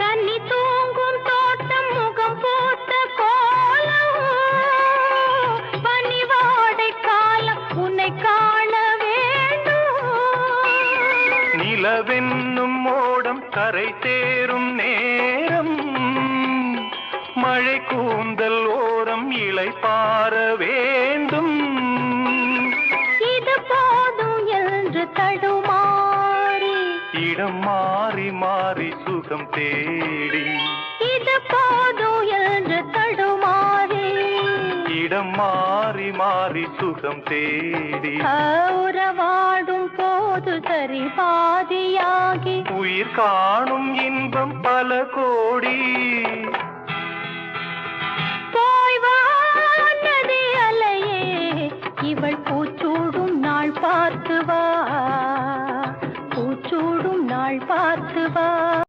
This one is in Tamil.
கன்னி தூங்கும் தோட்டம் முகம் போட்ட கோலம் பனிவாடை காலம் உன்னை காண வேண்டும். நிலவென்னும் மோடம் கரை தேரும் நேரம் மழை கூந்தல் ஓரம் இலை பார வேண்டும். இது போதும் என்று தடுமாறி இடம் மாறி மாறி சுகம் தேடி. இது போதும் என்று தடுமாறி இடம் மாறி மாறி சுகம் தேடி. உறவாடும் போது சரி பாதியாகி உயிர் காணும் இன்பம் பல கோடி.